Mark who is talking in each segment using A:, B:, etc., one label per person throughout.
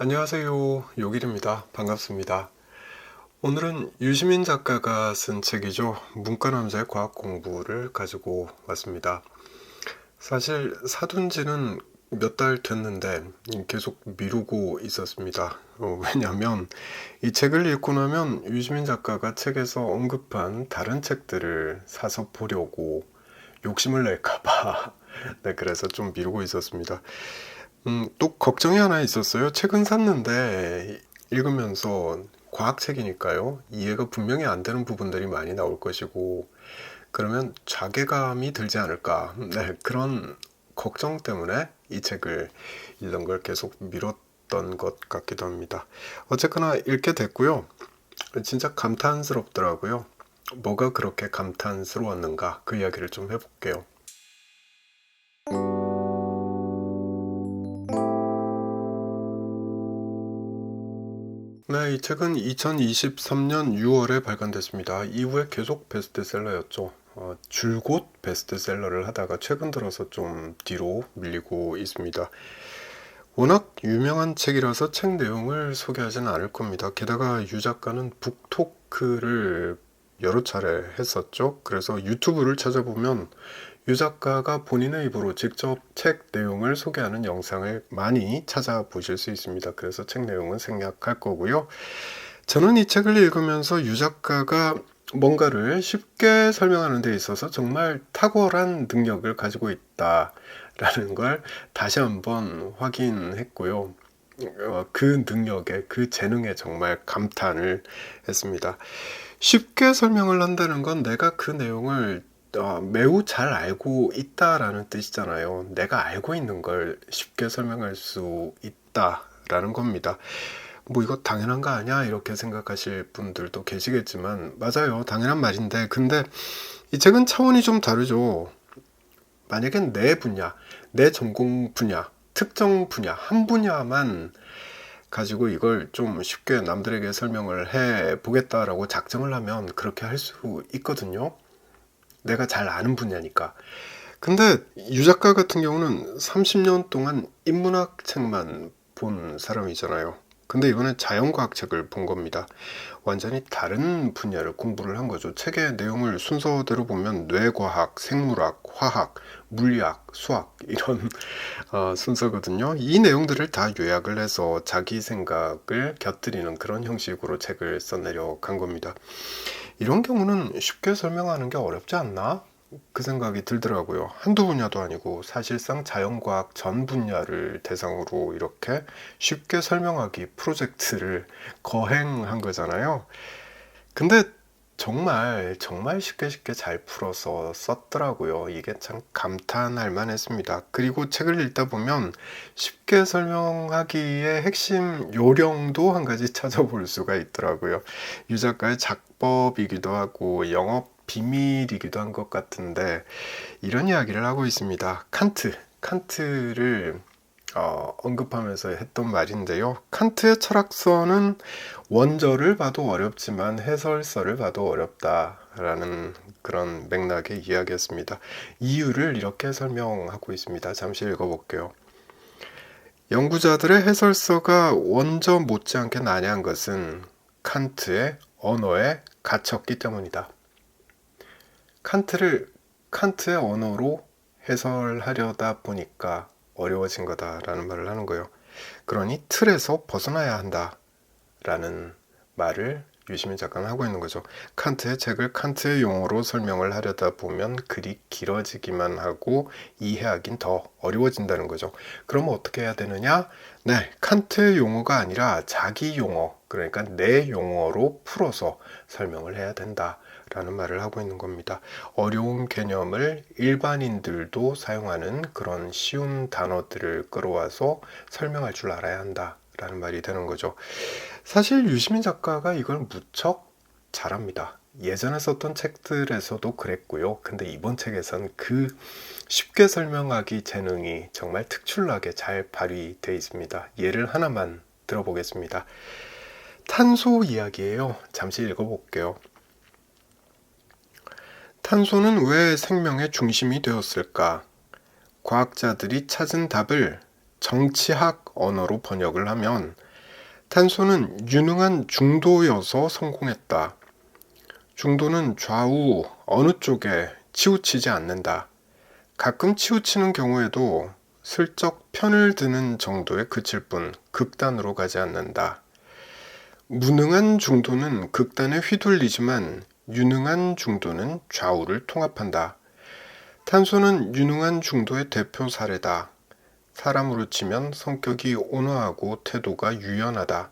A: 안녕하세요. 요길입니다. 반갑습니다. 오늘은 유시민 작가가 쓴 책이죠. 문과남자의 과학 공부를 가지고 왔습니다. 사실 사둔 지는 몇 달 됐는데 계속 미루고 있었습니다. 왜냐하면 이 책을 읽고 나면 유시민 작가가 책에서 언급한 다른 책들을 사서 보려고 욕심을 낼까봐 네, 그래서 좀 미루고 있었습니다. 또 걱정이 하나 있었어요. 책은 샀는데 읽으면서 과학책이니까요. 이해가 분명히 안 되는 부분들이 많이 나올 것이고, 그러면 자괴감이 들지 않을까. 네, 그런 걱정 때문에 이 책을 읽는 걸 계속 미뤘던 것 같기도 합니다. 어쨌거나 읽게 됐고요. 진짜 감탄스럽더라고요. 뭐가 그렇게 감탄스러웠는가? 그 이야기를 좀 해볼게요. 네, 이 책은 2023년 6월에 발간됐습니다. 이후에 계속 베스트셀러였죠. 줄곧 베스트셀러를 하다가 최근 들어서 좀 뒤로 밀리고 있습니다. 워낙 유명한 책이라서 책 내용을 소개하지는 않을 겁니다. 게다가 유 작가는 북토크를 여러 차례 했었죠. 그래서 유튜브를 찾아보면 유 작가가 본인의 입으로 직접 책 내용을 소개하는 영상을 많이 찾아보실 수 있습니다. 그래서 책 내용은 생략할 거고요. 저는 이 책을 읽으면서 유 작가가 뭔가를 쉽게 설명하는 데 있어서 정말 탁월한 능력을 가지고 있다라는 걸 다시 한번 확인했고요. 그 능력에, 그 재능에 정말 감탄을 했습니다. 쉽게 설명을 한다는 건 내가 그 내용을 매우 잘 알고 있다라는 뜻이잖아요. 내가 알고 있는 걸 쉽게 설명할 수 있다라는 겁니다. 뭐 이거 당연한 거 아니야? 이렇게 생각하실 분들도 계시겠지만 맞아요. 당연한 말인데 근데 이 책은 차원이 좀 다르죠. 만약에 내 분야, 내 전공 분야, 특정 분야, 한 분야만 가지고 이걸 좀 쉽게 남들에게 설명을 해 보겠다라고 작정을 하면 그렇게 할 수 있거든요. 내가 잘 아는 분야니까. 근데 유 작가 같은 경우는 30년 동안 인문학 책만 본 사람이잖아요. 근데 이번엔 자연과학 책을 본 겁니다. 완전히 다른 분야를 공부를 한 거죠. 책의 내용을 순서대로 보면 뇌과학, 생물학, 화학, 물리학, 수학 이런 순서거든요. 이 내용들을 다 요약을 해서 자기 생각을 곁들이는 그런 형식으로 책을 써내려 간 겁니다. 이런 경우는 쉽게 설명하는 게 어렵지 않나? 그 생각이 들더라고요. 한두 분야도 아니고 사실상 자연과학 전 분야를 대상으로 이렇게 쉽게 설명하기 프로젝트를 거행한 거잖아요. 근데 정말 쉽게 잘 풀어서 썼더라고요. 이게 참 감탄할 만했습니다. 그리고 책을 읽다 보면 쉽게 설명하기의 핵심 요령도 한 가지 찾아볼 수가 있더라고요. 유 작가의 작법이기도 하고 영업 비밀이기도 한 것 같은데 이런 이야기를 하고 있습니다. 칸트를 언급하면서 했던 말인데요. 칸트의 철학서는 원저를 봐도 어렵지만 해설서를 봐도 어렵다라는 그런 맥락의 이야기였습니다. 이유를 이렇게 설명하고 있습니다. 잠시 읽어볼게요. 연구자들의 해설서가 원저 못지않게 난해한 것은 칸트의 언어에 갇혔기 때문이다. 칸트의 언어로 해설하려다 보니까 어려워진 거다라는 말을 하는 거예요. 그러니 틀에서 벗어나야 한다라는 말을 유시민 작가는 하고 있는 거죠. 칸트의 책을 칸트의 용어로 설명을 하려다 보면 글이 길어지기만 하고 이해하긴 더 어려워진다는 거죠. 그럼 어떻게 해야 되느냐? 네, 칸트의 용어가 아니라 자기 용어, 그러니까 내 용어로 풀어서 설명을 해야 된다. 라는 말을 하고 있는 겁니다. 어려운 개념을 일반인들도 사용하는 그런 쉬운 단어들을 끌어와서 설명할 줄 알아야 한다. 라는 말이 되는 거죠. 사실 유시민 작가가 이걸 무척 잘합니다. 예전에 썼던 책들에서도 그랬고요. 근데 이번 책에선 그 쉽게 설명하기 재능이 정말 특출나게 잘 발휘되어 있습니다. 예를 하나만 들어보겠습니다. 탄소 이야기예요. 잠시 읽어볼게요. 탄소는 왜 생명의 중심이 되었을까? 과학자들이 찾은 답을 정치학 언어로 번역을 하면 탄소는 유능한 중도여서 성공했다. 중도는 좌우 어느 쪽에 치우치지 않는다. 가끔 치우치는 경우에도 슬쩍 편을 드는 정도에 그칠 뿐 극단으로 가지 않는다. 무능한 중도는 극단에 휘둘리지만 유능한 중도는 좌우를 통합한다. 탄소는 유능한 중도의 대표 사례다. 사람으로 치면 성격이 온화하고 태도가 유연하다.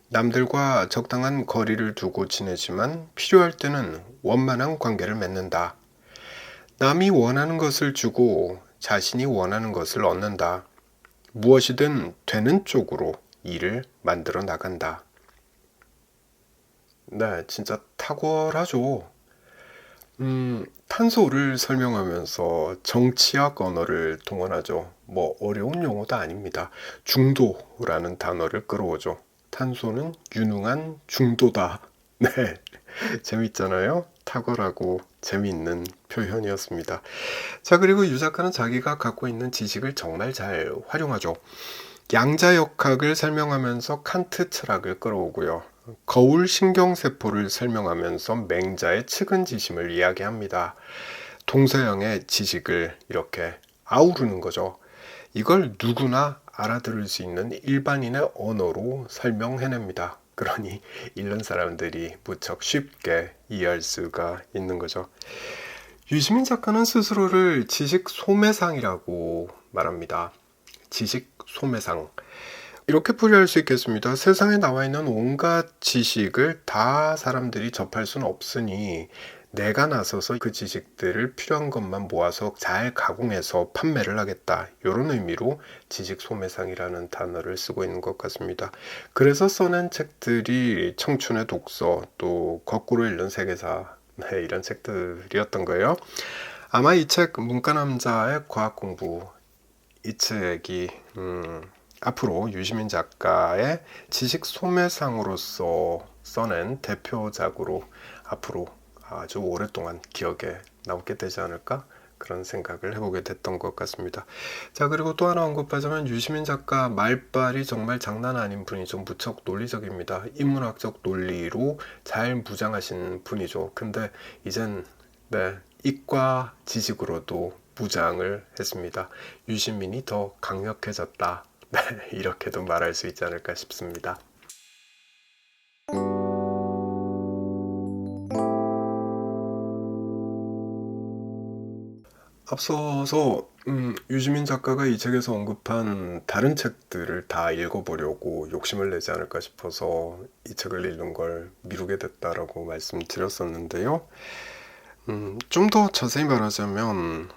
A: 남들과 적당한 거리를 두고 지내지만 필요할 때는 원만한 관계를 맺는다. 남이 원하는 것을 주고 자신이 원하는 것을 얻는다. 무엇이든 되는 쪽으로 일을 만들어 나간다. 네, 진짜 탁월하죠. 탄소를 설명하면서 정치학 언어를 동원하죠. 뭐 어려운 용어도 아닙니다. 중도라는 단어를 끌어오죠. 탄소는 유능한 중도다. 네, 재밌잖아요. 탁월하고 재미있는 표현이었습니다. 자, 그리고 유 작가는 자기가 갖고 있는 지식을 정말 잘 활용하죠. 양자역학을 설명하면서 칸트 철학을 끌어오고요. 거울 신경세포를 설명하면서 맹자의 측은지심을 이야기합니다. 동서양의 지식을 이렇게 아우르는 거죠. 이걸 누구나 알아들을 수 있는 일반인의 언어로 설명해냅니다. 그러니 읽는 사람들이 무척 쉽게 이해할 수가 있는 거죠. 유시민 작가는 스스로를 지식 소매상이라고 말합니다. 지식 소매상. 이렇게 풀이할 수 있겠습니다. 세상에 나와 있는 온갖 지식을 다 사람들이 접할 수는 없으니 내가 나서서 그 지식들을 필요한 것만 모아서 잘 가공해서 판매를 하겠다. 이런 의미로 지식 소매상이라는 단어를 쓰고 있는 것 같습니다. 그래서 써낸 책들이 청춘의 독서, 또 거꾸로 읽는 세계사, 네, 이런 책들이었던 거예요. 아마 이 책 문과남자의 과학공부, 이 책이 앞으로 유시민 작가의 지식 소매상으로서 써낸 대표작으로 앞으로 아주 오랫동안 기억에 남게 되지 않을까 그런 생각을 해보게 됐던 것 같습니다. 자, 그리고 또 하나 언급하자면 유시민 작가 말빨이 정말 장난 아닌 분이죠. 무척 논리적입니다. 인문학적 논리로 잘 무장하신 분이죠. 근데 이젠 네, 이과 지식으로도 무장을 했습니다. 유시민이 더 강력해졌다. 네, 이렇게도 말할 수 있지 않을까 싶습니다. 앞서서 유시민 작가가 이 책에서 언급한 다른 책들을 다 읽어보려고 욕심을 내지 않을까 싶어서 이 책을 읽는 걸 미루게 됐다라고 말씀드렸었는데요. 좀 더 자세히 말하자면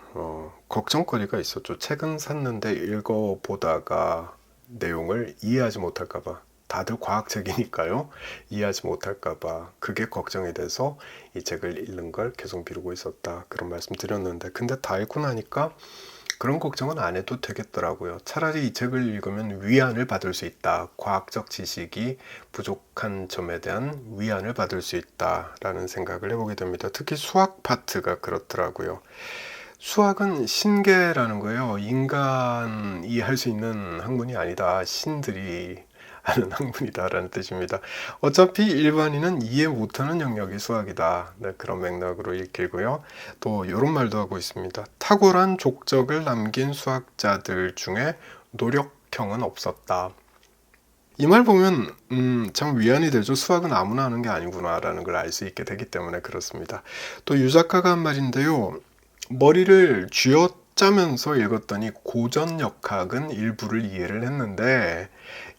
A: 걱정거리가 있었죠. 책은 샀는데 읽어보다가 내용을 이해하지 못할까봐, 다들 과학책이니까요. 이해하지 못할까봐 그게 걱정이 돼서 이 책을 읽는 걸 계속 미루고 있었다. 그런 말씀 드렸는데, 근데 다 읽고 나니까 그런 걱정은 안 해도 되겠더라고요. 차라리 이 책을 읽으면 위안을 받을 수 있다. 과학적 지식이 부족한 점에 대한 위안을 받을 수 있다라는 생각을 해보게 됩니다. 특히 수학 파트가 그렇더라고요. 수학은 신계라는 거예요. 인간이 할 수 있는 학문이 아니다. 신들이 하는 학문이다라는 뜻입니다. 어차피 일반인은 이해 못하는 영역이 수학이다. 네, 그런 맥락으로 읽히고요. 또 이런 말도 하고 있습니다. 탁월한 족적을 남긴 수학자들 중에 노력형은 없었다. 이 말 보면 참 위안이 되죠. 수학은 아무나 하는 게 아니구나라는 걸 알 수 있게 되기 때문에 그렇습니다. 또 유 작가가 한 말인데요. 머리를 쥐어짜면서 읽었더니 고전역학은 일부를 이해를 했는데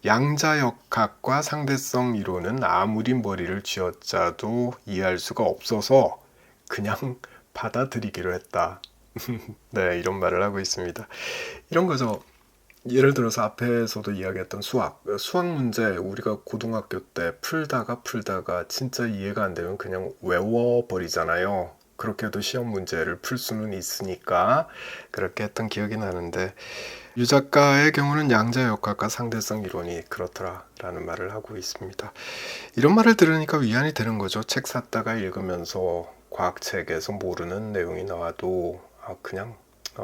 A: 양자역학과 상대성 이론은 아무리 머리를 쥐어짜도 이해할 수가 없어서 그냥 받아들이기로 했다. 네, 이런 말을 하고 있습니다. 이런 거죠. 예를 들어서 앞에서도 이야기했던 수학 문제 우리가 고등학교 때 풀다가 진짜 이해가 안 되면 그냥 외워버리잖아요. 그렇게 해도 시험 문제를 풀 수는 있으니까 그렇게 했던 기억이 나는데, 유 작가의 경우는 양자역학과 상대성 이론이 그렇더라라는 말을 하고 있습니다. 이런 말을 들으니까 위안이 되는 거죠. 책 샀다가 읽으면서 과학책에서 모르는 내용이 나와도 그냥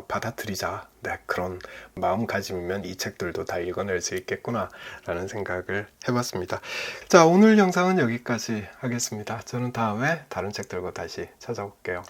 A: 받아들이자. 네, 그런 마음가짐이면 이 책들도 다 읽어낼 수 있겠구나 라는 생각을 해봤습니다. 자, 오늘 영상은 여기까지 하겠습니다. 저는 다음에 다른 책 들고 다시 찾아올게요.